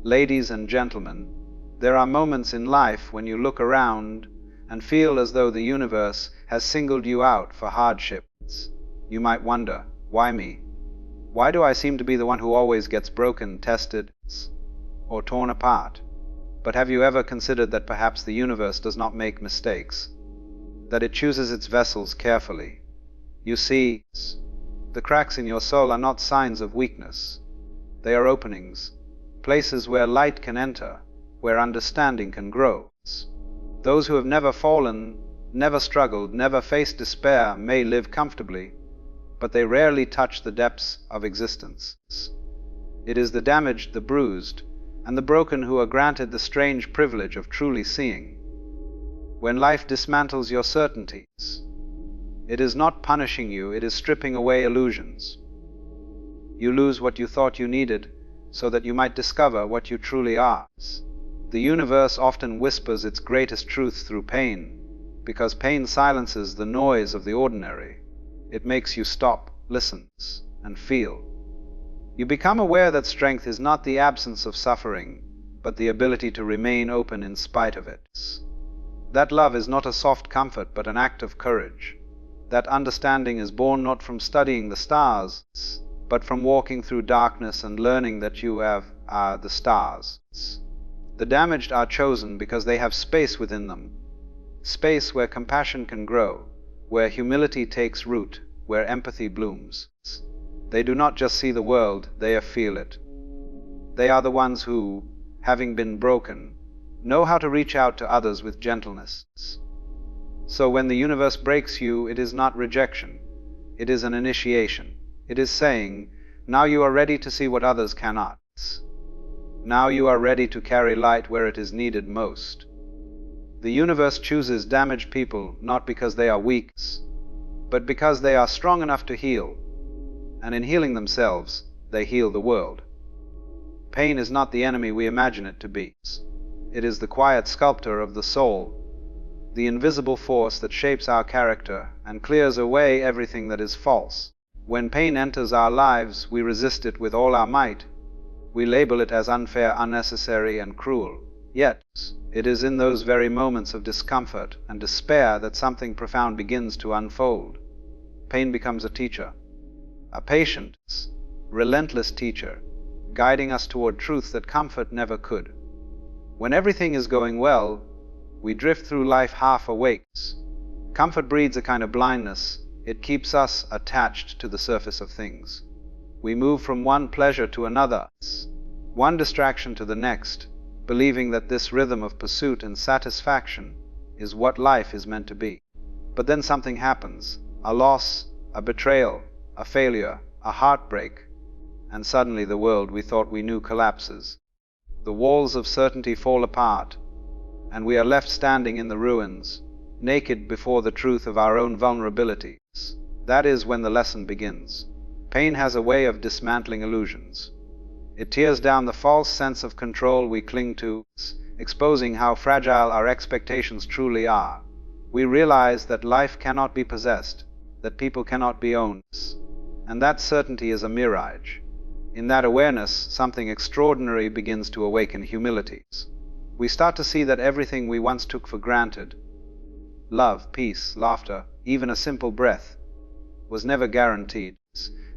Ladies and gentlemen, there are moments in life when you look around and feel as though the universe has singled you out for hardships. You might wonder, why me? Why do I seem to be the one who always gets broken, tested, or torn apart? But have you ever considered that perhaps the universe does not make mistakes? That it chooses its vessels carefully? You see, the cracks in your soul are not signs of weakness. They are openings, places where light can enter, where understanding can grow. Those who have never fallen, never struggled, never faced despair may live comfortably, but they rarely touch the depths of existence. It is the damaged, the bruised, and the broken who are granted the strange privilege of truly seeing. When life dismantles your certainties, it is not punishing you, it is stripping away illusions. You lose what you thought you needed, so that you might discover what you truly are. The universe often whispers its greatest truths through pain, because pain silences the noise of the ordinary. It makes you stop, listen, and feel. You become aware that strength is not the absence of suffering, but the ability to remain open in spite of it. That love is not a soft comfort, but an act of courage. That understanding is born not from studying the stars, but from walking through darkness and learning that you are the stars. The damaged are chosen because they have space within them, space where compassion can grow, where humility takes root, where empathy blooms. They do not just see the world, they feel it. They are the ones who, having been broken, know how to reach out to others with gentleness. So when the universe breaks you, it is not rejection, it is an initiation. It is saying, now you are ready to see what others cannot. Now you are ready to carry light where it is needed most. The universe chooses damaged people not because they are weak, but because they are strong enough to heal, and in healing themselves, they heal the world. Pain is not the enemy we imagine it to be. It is the quiet sculptor of the soul, the invisible force that shapes our character and clears away everything that is false. When pain enters our lives, we resist it with all our might. We label it as unfair, unnecessary, and cruel. Yet, it is in those very moments of discomfort and despair that something profound begins to unfold. Pain becomes a teacher, a patient, relentless teacher, guiding us toward truths that comfort never could. When everything is going well, we drift through life half awake. Comfort breeds a kind of blindness. It keeps us attached to the surface of things. We move from one pleasure to another, one distraction to the next, believing that this rhythm of pursuit and satisfaction is what life is meant to be. But then something happens, a loss, a betrayal, a failure, a heartbreak, and suddenly the world we thought we knew collapses. The walls of certainty fall apart, and we are left standing in the ruins, naked before the truth of our own vulnerabilities. That is when the lesson begins. Pain has a way of dismantling illusions. It tears down the false sense of control we cling to, exposing how fragile our expectations truly are. We realize that life cannot be possessed, that people cannot be owned, and that certainty is a mirage. In that awareness, something extraordinary begins to awaken humility. We start to see that everything we once took for granted, love, peace, laughter, even a simple breath, was never guaranteed.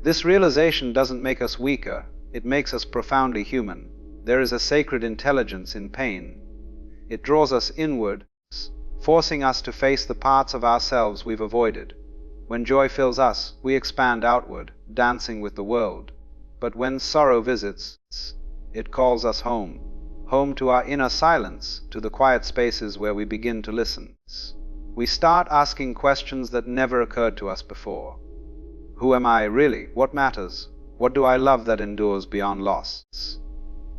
This realization doesn't make us weaker, it makes us profoundly human. There is a sacred intelligence in pain. It draws us inward, forcing us to face the parts of ourselves we've avoided. When joy fills us, we expand outward, dancing with the world. But when sorrow visits, it calls us home. Home to our inner silence, to the quiet spaces where we begin to listen. We start asking questions that never occurred to us before. Who am I really? What matters? What do I love that endures beyond loss?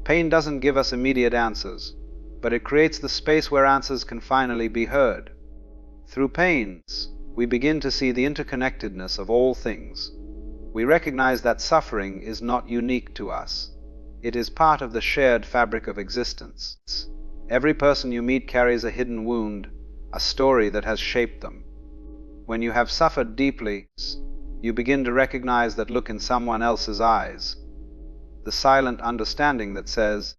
Pain doesn't give us immediate answers, but it creates the space where answers can finally be heard. Through pain, we begin to see the interconnectedness of all things. We recognize that suffering is not unique to us. It is part of the shared fabric of existence. Every person you meet carries a hidden wound, a story that has shaped them. When you have suffered deeply, you begin to recognize that look in someone else's eyes. the silent understanding that says,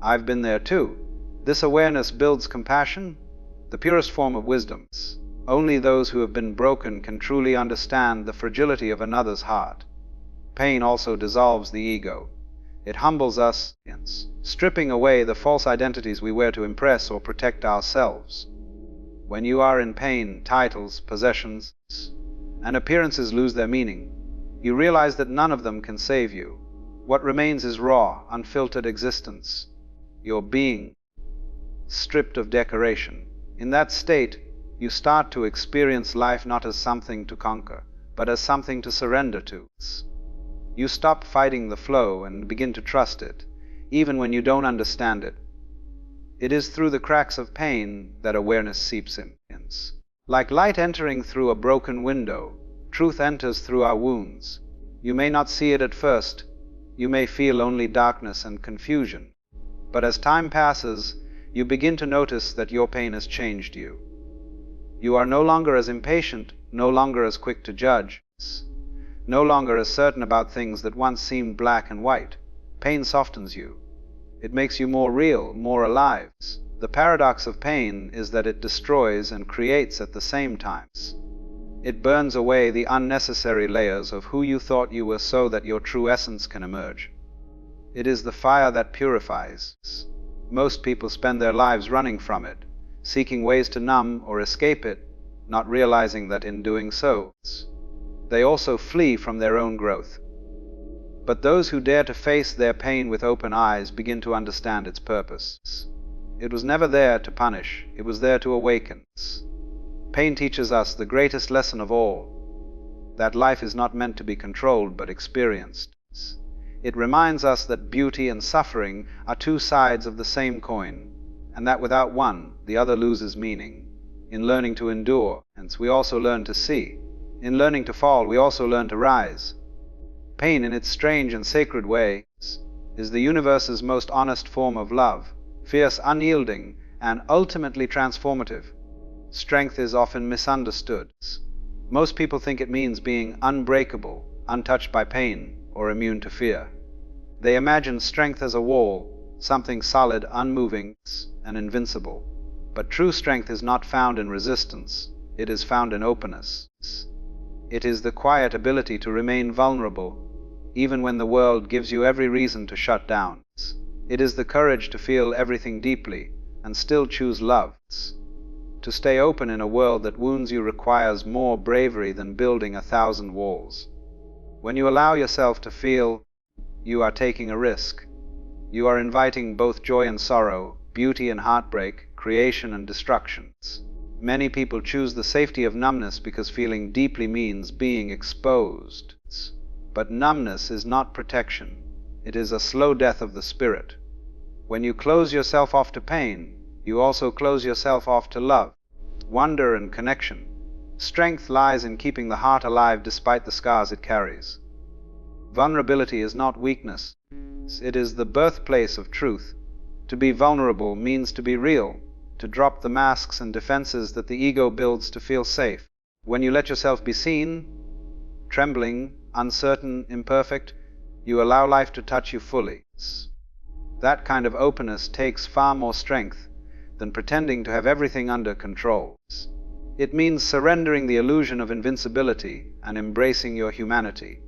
"I've been there too." This awareness builds compassion, the purest form of wisdom. Only those who have been broken can truly understand the fragility of another's heart. Pain also dissolves the ego. It humbles us, stripping away the false identities we wear to impress or protect ourselves. When you are in pain, titles, possessions, and appearances lose their meaning. You realize that none of them can save you. What remains is raw, unfiltered existence, your being, stripped of decoration. In that state, you start to experience life not as something to conquer, but as something to surrender to. You stop fighting the flow and begin to trust it, even when you don't understand it. It is through the cracks of pain that awareness seeps in. Like light entering through a broken window, truth enters through our wounds. You may not see it at first. You may feel only darkness and confusion. But as time passes, you begin to notice that your pain has changed you. You are no longer as impatient, no longer as quick to judge, no longer as certain about things that once seemed black and white. Pain softens you. It makes you more real, more alive. The paradox of pain is that it destroys and creates at the same time. It burns away the unnecessary layers of who you thought you were so that your true essence can emerge. It is the fire that purifies. Most people spend their lives running from it, seeking ways to numb or escape it, not realizing that in doing so, they also flee from their own growth. But those who dare to face their pain with open eyes begin to understand its purpose. It was never there to punish, it was there to awaken. Pain teaches us the greatest lesson of all, that life is not meant to be controlled but experienced. It reminds us that beauty and suffering are two sides of the same coin, and that without one, the other loses meaning. In learning to endure, hence we also learn to see. In learning to fall, we also learn to rise. Pain, in its strange and sacred way, is the universe's most honest form of love, fierce, unyielding, and ultimately transformative. Strength is often misunderstood. Most people think it means being unbreakable, untouched by pain, or immune to fear. They imagine strength as a wall, something solid, unmoving, and invincible. But true strength is not found in resistance, it is found in openness. It is the quiet ability to remain vulnerable, even when the world gives you every reason to shut down. It is the courage to feel everything deeply, and still choose love. To stay open in a world that wounds you requires more bravery than building 1,000 walls. When you allow yourself to feel, you are taking a risk. You are inviting both joy and sorrow, beauty and heartbreak, creation and destruction. Many people choose the safety of numbness because feeling deeply means being exposed. But numbness is not protection. It is a slow death of the spirit. When you close yourself off to pain, you also close yourself off to love, wonder, and connection. Strength lies in keeping the heart alive despite the scars it carries. Vulnerability is not weakness. It is the birthplace of truth. To be vulnerable means to be real, to drop the masks and defenses that the ego builds to feel safe. When you let yourself be seen, trembling, uncertain, imperfect, you allow life to touch you fully. That kind of openness takes far more strength than pretending to have everything under control. It means surrendering the illusion of invincibility and embracing your humanity.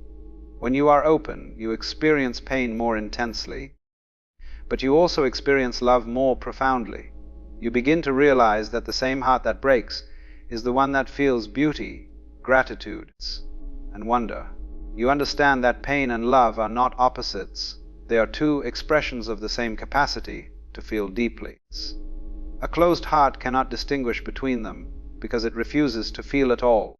When you are open, you experience pain more intensely, but you also experience love more profoundly. You begin to realize that the same heart that breaks is the one that feels beauty, gratitude, and wonder. You understand that pain and love are not opposites. They are two expressions of the same capacity to feel deeply. A closed heart cannot distinguish between them because it refuses to feel at all.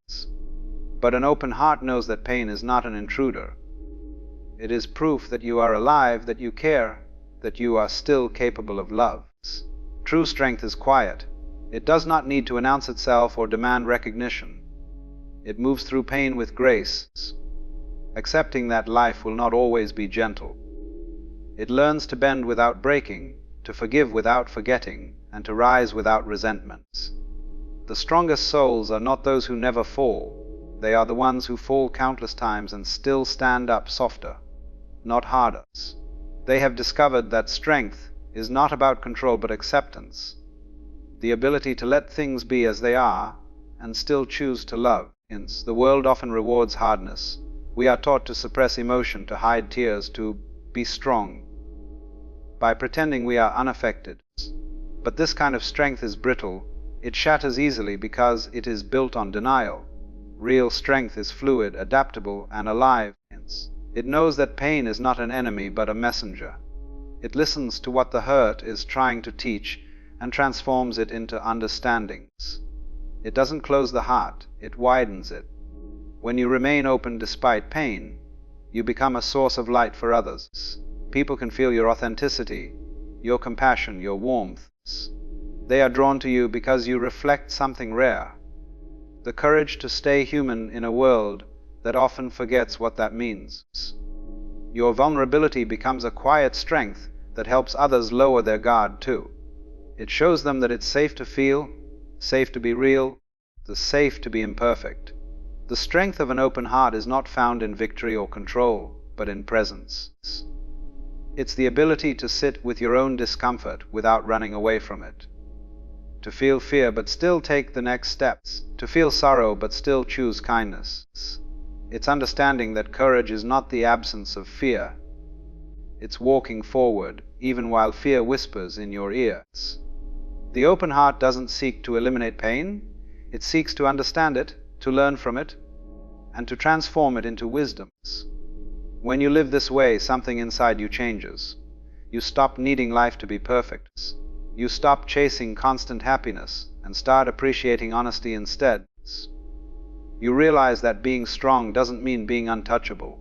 But an open heart knows that pain is not an intruder. It is proof that you are alive, that you care, that you are still capable of love. True strength is quiet. It does not need to announce itself or demand recognition. It moves through pain with grace, accepting that life will not always be gentle. It learns to bend without breaking, to forgive without forgetting, and to rise without resentments. The strongest souls are not those who never fall. They are the ones who fall countless times and still stand up softer. not harder. They have discovered that strength is not about control but acceptance, the ability to let things be as they are and still choose to love. Hence, the world often rewards hardness. We are taught to suppress emotion, to hide tears, to be strong, by pretending we are unaffected. But this kind of strength is brittle. It shatters easily because it is built on denial. Real strength is fluid, adaptable, and alive. Hence, it knows that pain is not an enemy but a messenger. It listens to what the hurt is trying to teach and transforms it into understandings. It doesn't close the heart, it widens it. When you remain open despite pain, you become a source of light for others. People can feel your authenticity, your compassion, your warmth. They are drawn to you because you reflect something rare: the courage to stay human in a world that often forgets what that means. Your vulnerability becomes a quiet strength that helps others lower their guard too. It shows them that it's safe to feel, safe to be real, safe to be imperfect. The strength of an open heart is not found in victory or control, but in presence. It's the ability to sit with your own discomfort without running away from it. To feel fear but still take the next steps. To feel sorrow but still choose kindness. It's understanding that courage is not the absence of fear. It's walking forward, even while fear whispers in your ears. The open heart doesn't seek to eliminate pain. It seeks to understand it, to learn from it, and to transform it into wisdom. When you live this way, something inside you changes. You stop needing life to be perfect. You stop chasing constant happiness and start appreciating honesty instead. You realize that being strong doesn't mean being untouchable.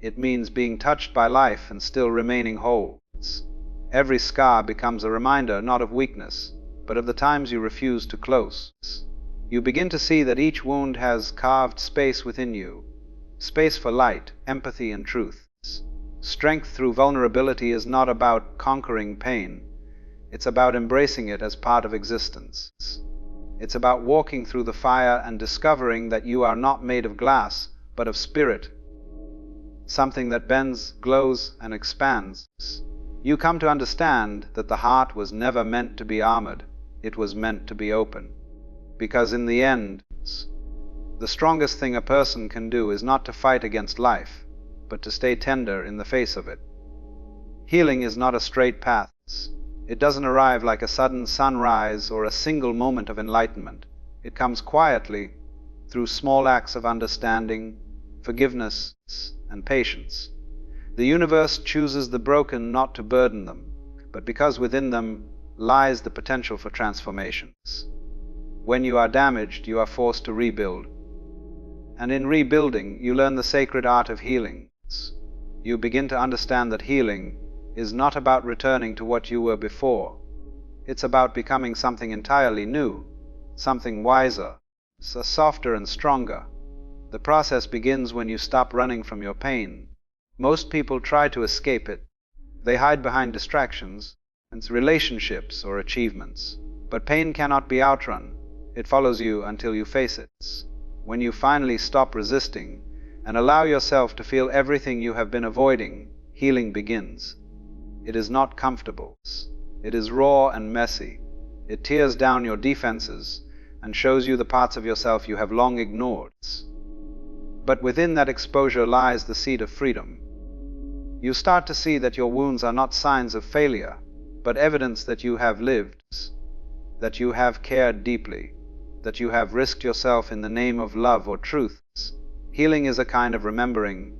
It means being touched by life and still remaining whole. Every scar becomes a reminder not of weakness, but of the times you refuse to close. You begin to see that each wound has carved space within you, space for light, empathy, and truth. Strength through vulnerability is not about conquering pain. It's about embracing it as part of existence. It's about walking through the fire and discovering that you are not made of glass, but of spirit, something that bends, glows, and expands. You come to understand that the heart was never meant to be armored. It was meant to be open. Because in the end, the strongest thing a person can do is not to fight against life, but to stay tender in the face of it. Healing is not a straight path. It doesn't arrive like a sudden sunrise or a single moment of enlightenment. It comes quietly, through small acts of understanding, forgiveness, and patience. The universe chooses the broken not to burden them, but because within them lies the potential for transformations. When you are damaged, you are forced to rebuild. And in rebuilding, you learn the sacred art of healing. You begin to understand that healing is not about returning to what you were before. It's about becoming something entirely new, something wiser, softer and stronger. The process begins when you stop running from your pain. Most people try to escape it. They hide behind distractions, relationships, or achievements. But pain cannot be outrun. It follows you until you face it. When you finally stop resisting and allow yourself to feel everything you have been avoiding, healing begins. It is not comfortable. It is raw and messy. It tears down your defenses and shows you the parts of yourself you have long ignored. But within that exposure lies the seed of freedom. You start to see that your wounds are not signs of failure, but evidence that you have lived, that you have cared deeply, that you have risked yourself in the name of love or truth. Healing is a kind of remembering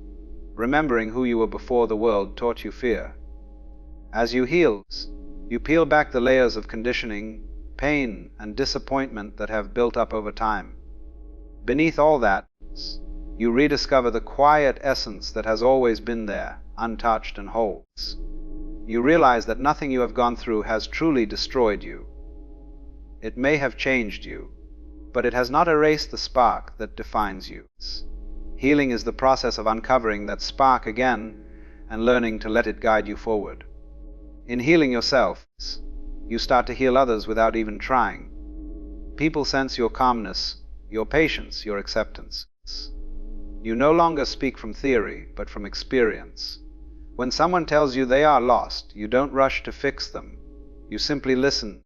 who you were before the world taught you fear. As you heal, you peel back the layers of conditioning, pain, and disappointment that have built up over time. Beneath all that, you rediscover the quiet essence that has always been there, untouched and whole. You realize that nothing you have gone through has truly destroyed you. It may have changed you, but it has not erased the spark that defines you. Healing is the process of uncovering that spark again and learning to let it guide you forward. In healing yourself, you start to heal others without even trying. People sense your calmness, your patience, your acceptance. You no longer speak from theory, but from experience. When someone tells you they are lost, you don't rush to fix them. You simply listen,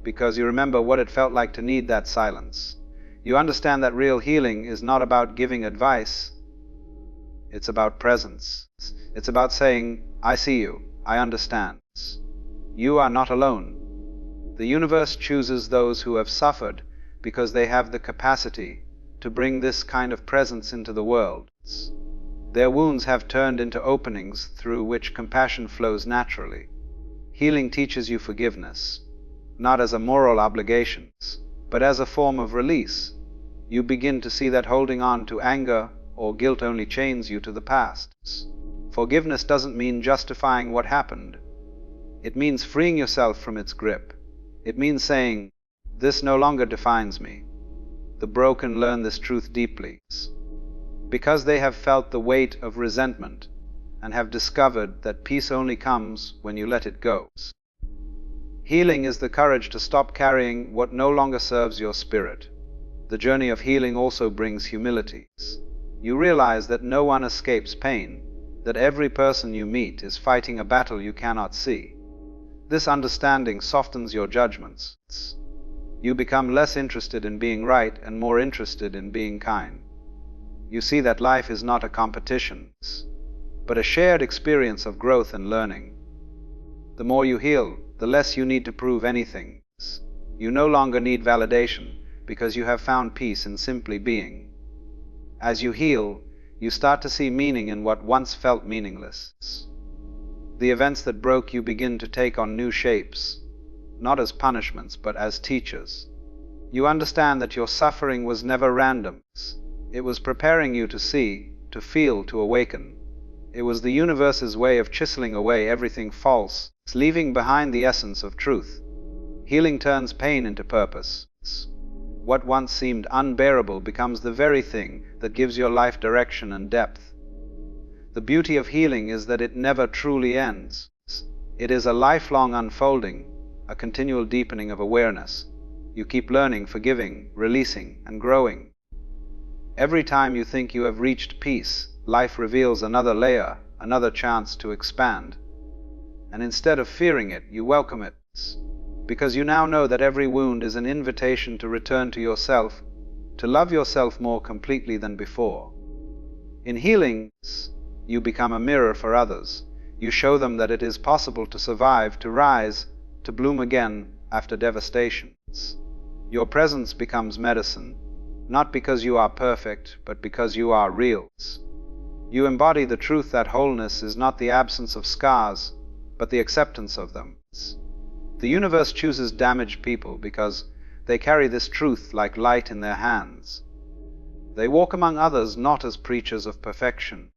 because you remember what it felt like to need that silence. You understand that real healing is not about giving advice. It's about presence. It's about saying, I see you, I understand. You are not alone. The universe chooses those who have suffered because they have the capacity to bring this kind of presence into the world. Their wounds have turned into openings through which compassion flows naturally. Healing teaches you forgiveness, not as a moral obligation, but as a form of release. You begin to see that holding on to anger or guilt only chains you to the past. Forgiveness doesn't mean justifying what happened. It means freeing yourself from its grip. It means saying, this no longer defines me. The broken learn this truth deeply, because they have felt the weight of resentment and have discovered that peace only comes when you let it go. Healing is the courage to stop carrying what no longer serves your spirit. The journey of healing also brings humility. You realize that no one escapes pain, that every person you meet is fighting a battle you cannot see. This understanding softens your judgments. You become less interested in being right and more interested in being kind. You see that life is not a competition, but a shared experience of growth and learning. The more you heal, the less you need to prove anything. You no longer need validation because you have found peace in simply being. As you heal, you start to see meaning in what once felt meaningless. The events that broke you begin to take on new shapes, not as punishments, but as teachers. You understand that your suffering was never random. It was preparing you to see, to feel, to awaken. It was the universe's way of chiseling away everything false, leaving behind the essence of truth. Healing turns pain into purpose. What once seemed unbearable becomes the very thing that gives your life direction and depth. The beauty of healing is that it never truly ends. It is a lifelong unfolding, a continual deepening of awareness. You keep learning, forgiving, releasing, and growing. Every time you think you have reached peace, life reveals another layer, another chance to expand. And instead of fearing it, you welcome it, because you now know that every wound is an invitation to return to yourself, to love yourself more completely than before. In healing, you become a mirror for others. You show them that it is possible to survive, to rise, to bloom again after devastation. Your presence becomes medicine, not because you are perfect, but because you are real. You embody the truth that wholeness is not the absence of scars, but the acceptance of them. The universe chooses damaged people because they carry this truth like light in their hands. They walk among others not as preachers of perfection,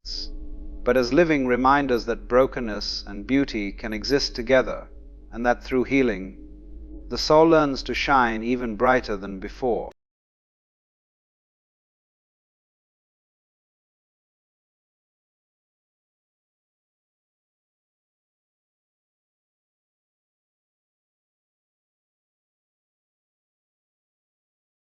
but as living reminders that brokenness and beauty can exist together, and that through healing, the soul learns to shine even brighter than before.